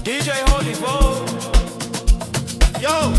DJ Holy Foe. Yo.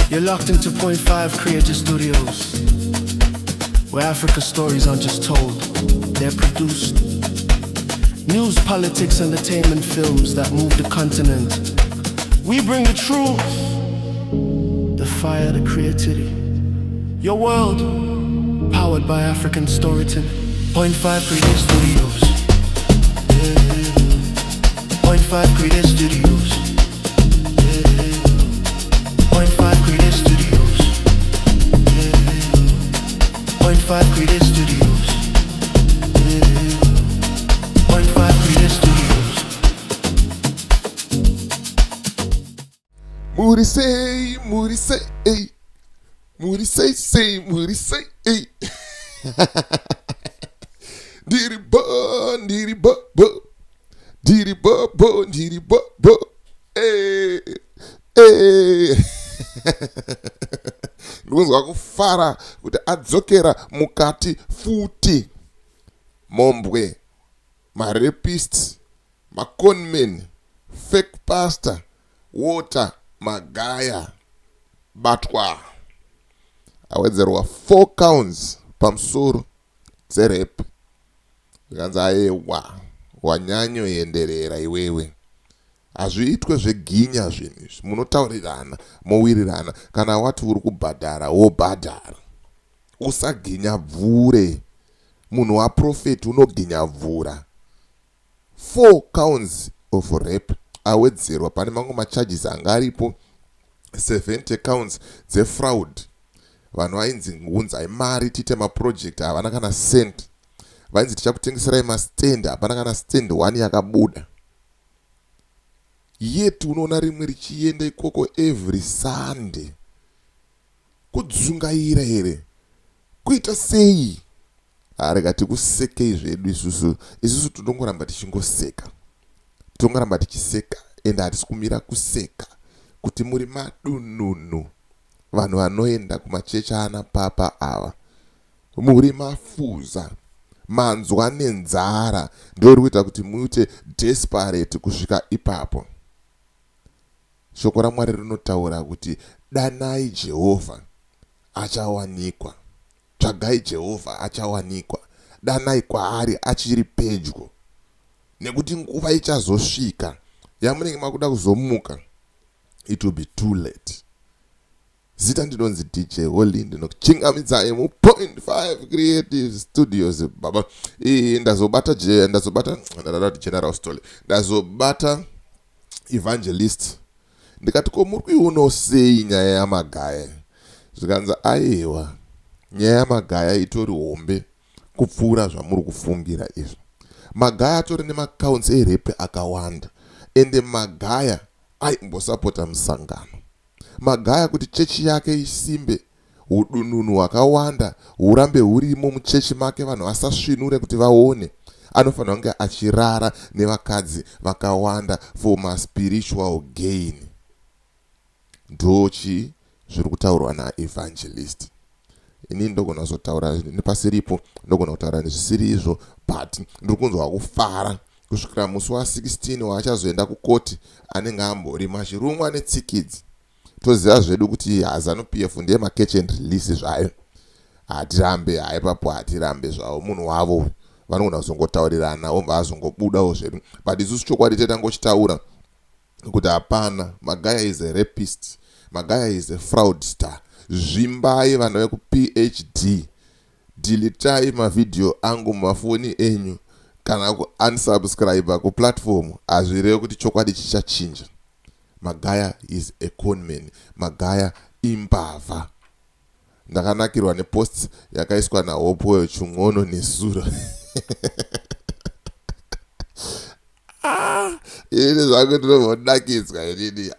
You're locked into Point 5 Creative Studios, where Africa's stories aren't just told, they're produced. News, politics, entertainment, films that move the continent. We bring the truth, the fire, the creativity. Your world, powered by African storytelling. Point 5 Creative Studios. Point 5 Creative Studios. Point 5 Creative Studios. Point 5 Creative Studios. Point 5 Creative Studios. Moody say, ay. Moody say, ay. Diri bo, ay. Ndikuzwa kufara kuti adzokera mukati futi. Mombwe, marapist, maconmen, fake pastor, water, magaya, batwa. Awedzerwa 4 counts pamusoro dzerep. Zvikanzi ayewa wanyanyo yenderera iwewe. Hazviitwe zveginya zvinhu izvi. Munotaurirana, mowirirana. Kana wati uri kubhadhara, wobhadhara. Usaginya bvure. Munhu waprofeti unoginya bvura. 4 counts of rape awedzerwa. Pane mamwe macharges anga aripo 70 counts dzefraud. Vanhu vainzi ngunzai mari tiite maproject havana kana cent. Vainzi tichakutengeserai mastand, hapana kana stand 1 yakabuda. Yetu unoona rimwe richienda ikoko every Sunday. Kudzungaira here. Kuita sei? Arega tikusekei zvedu isusu. Isusu tinongoramba tichingoseka. Tinongoramba tichiseka. Ende hatisi kumira kuseka. Kuti muri madununu. Vanhu vanoenda kumachechi ana papa ava. Muri mafuza. Manzwa nenzara. Ndio kuita kuti muite desperate kusvika ipapo. Shoko raMwari rinotaura kuti danai Jehovha achawanikwa. Tsvagai Jehovha achawanikwa. Danai kwaari achiri pedyo. Nekuti nguva ichazosvika yamunenge makuda kuzomuka. It will be too late. Zita ndinonzi DJ Holy ndinokuchingamidzai mu Point 5 Creative Studios baba. Ndazobata general story. Ndazobata evangelist. Ndikati ko muri kuiona sei nyaya yamagaya. Zvikanza aiwa. Nyaya yamagaya itori hombe kupfuura zvamuri kufungira izvo. Magaya atori nemacounts erape akawanda. Ende magaya aimbosapota musangano. Magaya kuti chechi yake isimbe, udununu hwakawanda hurambe hurimo muchechi make, vanhu vasasvinure kuti vaone. Anofanira kunge achirara nevakadzi vakawanda for my spiritual gain. Ndochi zviri kutaurwa naevangelist. Ini ndogona kuzotaura nepasiripo, ndogona kutaura nezvisiri izvo, but ndiri kunzwa kufara kusvikira musi wa16 waachazoenda kukoti anenge ambori machirumwa netsikidzi. Toziva zvedu kuti ZANU-PF ndiye ma-catch and release zvayo. Hatirambe haipapo, hatirambe zvavo. Munhu wavo vanogona kuzongotaurirana obva azongobudawo zvedu. But isusu chokwadi tetangochitaura kuti hapana, Magaya is a rapist, Magaya is a fraudster. Zvimbai vanhu veku-PhD, dilitai mavideo angu mumafoni enyu kana ku-unsubscribe kuplatform. Hazvirevi kuti chokwadi chichachinja. Magaya is a conman. Magaya imbavha. Ndakanakirwa neposts yakaiswa naHope Chung'ono nesura. Ini zvangu ndinovonakidzwa inini.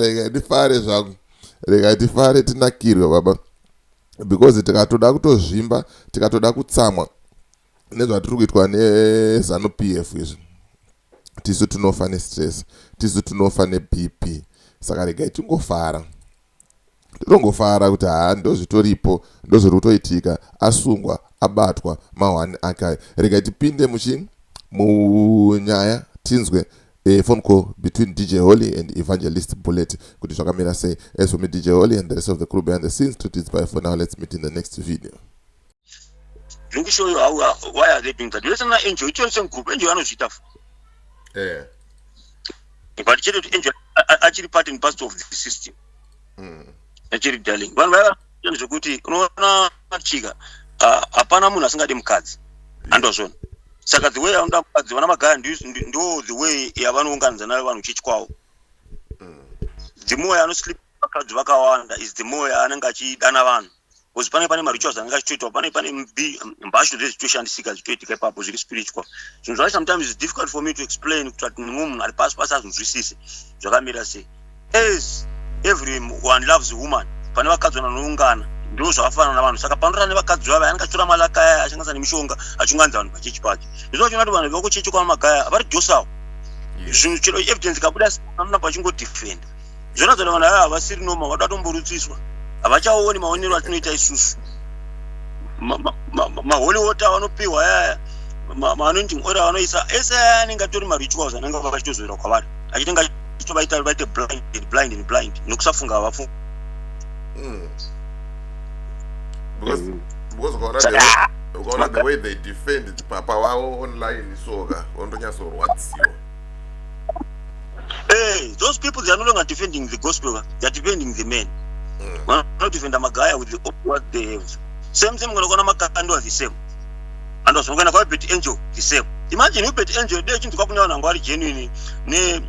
Rega ndifare zvangu. Rega ndifare tinakirwe baba. Because tikatoda kutozvimba, tikatoda kutsamwa nezvatiri kuitwa neZANU-PF izvi. Tisu tinofa nestress, tisu tinofa neBP. Saka regai tingofara. Tinongofara kuti ndozvitoripo, ndozviri kutoitika, asungwa, abatwa, mahwani ake. Regai tipinde munyaya tinzwe a phone call between DJ Holly and Evangelist Bullet. Kuti zvakamira sei. As for me, DJ Holly and the rest of the crew behind the scenes, to inspire for now. Let's meet in the next video. Let me show you why are they doing that. Listen, Angel, it's some group. Angel, I know shit off. Yeah. But Angel actually part and parcel of the system. Actually, darling. One way, Angel, Kuti, no, Chiga. Apana muna singa dem cards. And also, Saka the way I'm done, the one guy and do the way Yavanu Gans and everyone which kwao. The more I don't sleep, is the more I don't get Danavan. Was Pani Marichos and got to Pani be ambassador to the situation seekers to take up with spiritual. So sometimes it's difficult for me to explain to woman at past passages to receive. Jogamira say, as everyone loves a woman, Panama Kazan, those are fun around Sakapandra never cut Java and Katura Malaka, Ashangas and Mishonga, Achungan, Chich Party. You don't want to go Chichukamaka about Josao. You should evidence Kapulas, I'm not going to defend. Jonathan, I was sitting no more, I don't believe this one. Abacha woni maoni lwatunita isusu maholi wota wanopiwa maanointing order wanoisa esa ningatori marituals ananga vakachitozera kwavari achitenga chitobaita baite blind nokusafunga vafu because ukaona the way they defend papa wao online soka ondonyatsorwadziwa. Hey, those people, they are no longer defending the gospel, they are defending the men. Not defend a Magaya with what they have. Same thing, we're going to Makando the same. And also, we're going to put Angel the same. Imagine you put Angel, they're going to come down and worry genuinely. Ne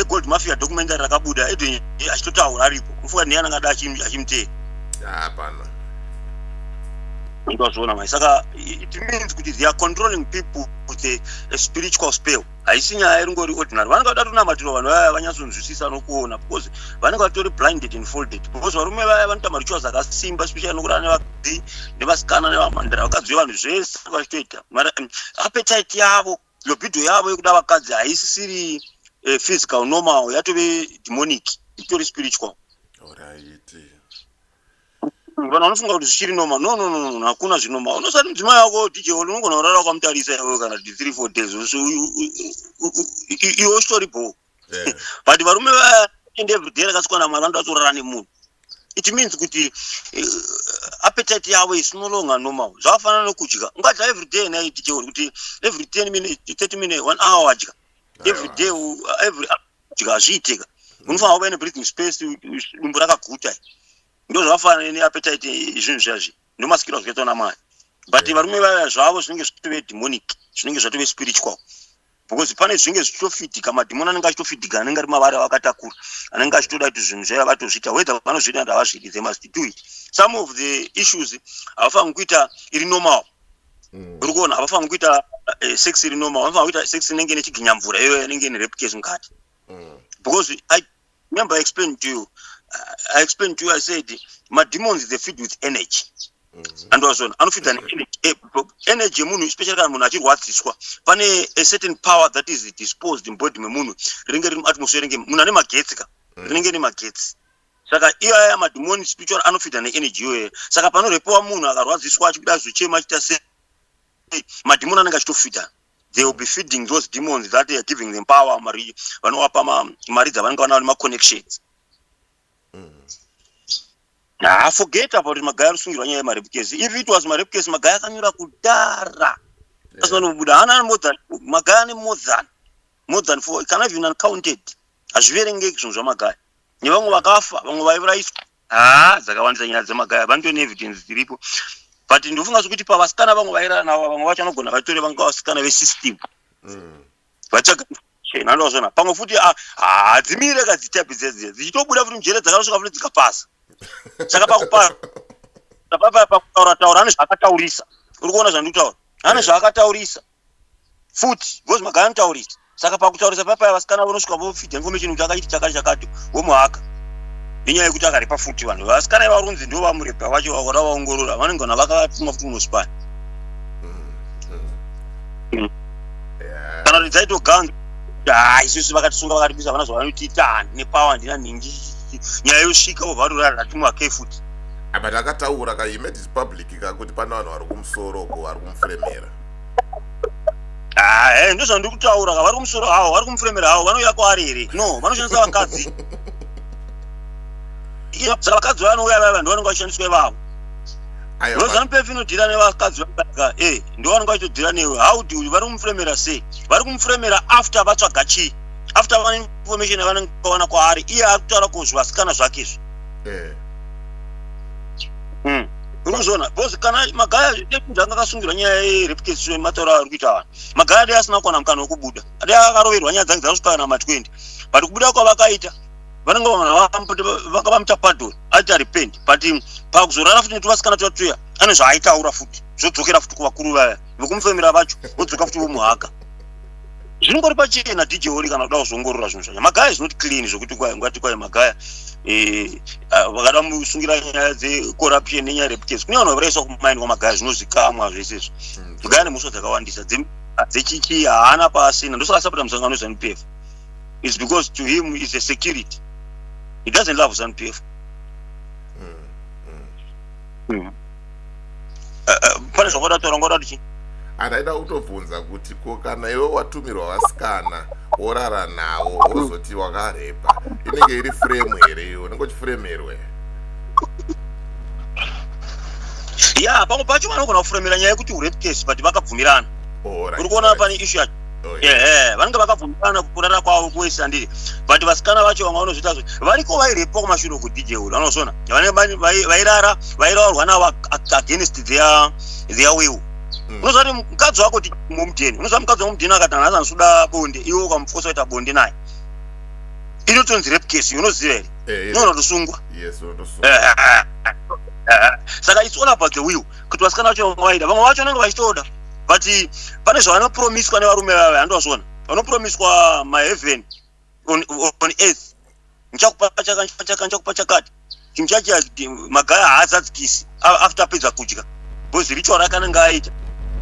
gold mafia documentary Rakabuda, Edwin, Ashtuta, or Aripo, before Niana him take. It was one of my saga. It means they are controlling people with a spiritual spell. I see I don't go to ordinary. One got to number to one when you see no corner because one got to blinded and folded. Because I remember I went to my church, I see special never scan and mandra. Because you want to say, straight. Appetite yabo, your people yabo, you could have a cat. I see physical, normal, you have to be demonic, it's very spiritual. Vanofunga kuti zvichiri noma no hakuna zvinoma unosati mudzimai wako DJ unongona kurara kwamutarisa iwe kana 3-4 days iwe storybo but varume vaende everyday rakasukana mari vanotorara nemunhu. It means kuti appetite yavo is no longer normal. Zvakafanana nokudya ungadya everyday naye DJ kuti every 10 minutes 30 minutes 1 hour wadya everyday every kudya hazviiteka unofanira kuva breathing space dumbu rakaguta. Ndo zvafana ne appetite izvinhu zvazvi ndo masikiro zvakaitwa namai but varume vaya zvavo zvinenge zvitove demonic zvinenge zvatove spiritual because pane zvinenge zvichitofitika madhimoni anenge achitofitika anenge ari mavari vakatakura anenge achitoda kuti zvinhu zvaya vatozviita whether vanozviita ndavazviri they must do it. Some of the issues havafaniri kuita iri normal uri kuona havafaniri kuita sex iri normal havafaniri kuita sex inenge nechiginyamvura iyo inenge ine rape case mukati because I remember I explained to you I said my demons they feed with energy and also feed an energy munhu especially kana munhu achirwadziswa pane a certain power that is disposed in body memunhu rinenge riri atmosphere rinenge munhu ane magetsi rinenge nemagetsi saka iya mademoni spiritual anofeeda neenergy iyoyo saka panorepowa munhu akarwadziswa achikuda zvichema achita sei mademoni anenge achitofeeda. They will be feeding those demons that they are giving them power mari vanovapa mari dzavanenge vanawo nemaconnections. Forget about it, Magaya sungirwa nyaya yemarape case. If it was marape case, Magaya akanyura kudhara. Asinobuda hana more than 4, cannot even uncounted. Azviverengeki zvinhu zvamagaya. Nevamwe vakafa, vamwe vaivuraiswa. Dzakawandisa nyaya dzamagaya, vanotone evidence dziripo. But ndofunga kuti pavasikana vamwe vairara navo vamwe vacho vanogona vatore vanga vasikana vesystem. Vatsvaga nandozvona. Pamwe futi hadzimire kadzitapi dzedze. Dzichitobuda futi mujere dzakarosvika futi dzikapasa. Saka pakupara pakutaura ane zvakataurisa uri kuona zvandikutaura ane zvakataurisa futi because Magaya anotaurisa saka pakutaurisa papaya vasikana vanosvika vofeed information kuti akaiti chakati womuhaka nenyaya yekuti akaripa futi vanhu vasikana ivarunzi ndo vamurepa vacho vakora vaongorora vanengona vakatumwa futi unospana kana kuti dzaitoganza isusu vakatisunga vakatibisa vana zvavanotiita nepower ndina ningi nyaya yosvika ovharura ratumwa kefuti but akataura he made his public kuti pana vanhu vari kumusoro ko vari kumufuremera Ndo zvandiri kutaura ka vari kumusoro hawo vari kumufuremera hawo vanouya kwaari here no vanoshandisa vakadzi saka vakadzi vanouya vava ndo vanenge vachishandiswa ivavo ZANU-PF inodhira nevakadzi vaka ndo vanenge vachitodhira newe how do vari kumufuremera sei vari kumufuremera after vatsvaga chii after vane information yavanenge vawana kwaari iye ari kutaura kuzvivasikana zvakezvo unozona bosi kana magaya ndanga akasungira nyaya yerape case matauro ari kuita vanhu magaya ade asina kuwana mukana wekubuda ade akaroverwa nyaya dzake dzasvika kana ma20 but kubuda kwavakaita vanenge vakamuta pardon ati repent but pakuzorara futi netuvasikana twatuya ane zvaaitaura futi zvodzokera futi kuvakuru vaya vekumufemera vacho vodzoka futi vomuhaka zvinongori pachena DJ Hori kana kuda kuzongorora zvinhu zvacho magaya is not clean zvokuti ngati kwai magaya vakada musungira nyaya dzecorruption nenyaya rape case kune vanhu varaiswa kumaindi kwamagaya zvinozikamwa zvese izvo magaya nemuswa dzakawandisa dzechichi haana pasina ndosakasapota musangano weZANU-PF is because to him is a security he doesn't love ZANU-PF pane zvakwada taura ngoda tichi adaida kutobvunza kuti ko kana iwe watumirwa vasikana worara nawo wozoti wakarepa inenge iri frame here iwe unenge uchifuremerwe pamwe pacho vanogona kufuremera nyaya yekuti urape case but vakabvumirana uri kuona pane issue yacho vanenge vakabvumirana kurara kwavo kuwese andiri but vasikana vacho vamwe vanozviita variko vairepa kumashure ku DJ Hori vanozona vairarwa navo against their will unoziva kuti mukadzi wako momudheni unoziva mukadzi womudheni akati nhasi anosuda bonde iwe ukamufosa kuita bonde naye inotonzi rape case unoziva here inogona kutosungwa saka it's all about the will kuti vasikana vacho vaida vamwe vacho vanenge vachitoda but pane zvavanopromiswa nevarume vava handozvona vanopromiswa maheaven on earth ndichakupa chakati chinhu chachi magaya haazadzikisi after apedza kudya because ritual rakanenge aita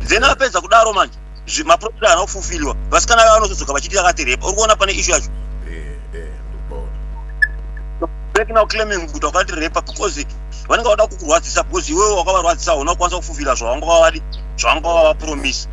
then apedza kudaro manje maprofita haana kufufiliwa vasikana vava vanozodzoka vachiti akati repa uri kuona pane issue yacho back now claiming kuti wakati repa because vanenge vada kukurwadzisa because iwewe wakavarwadzisa hauna kukwanisa kufufila zvavanga vapromise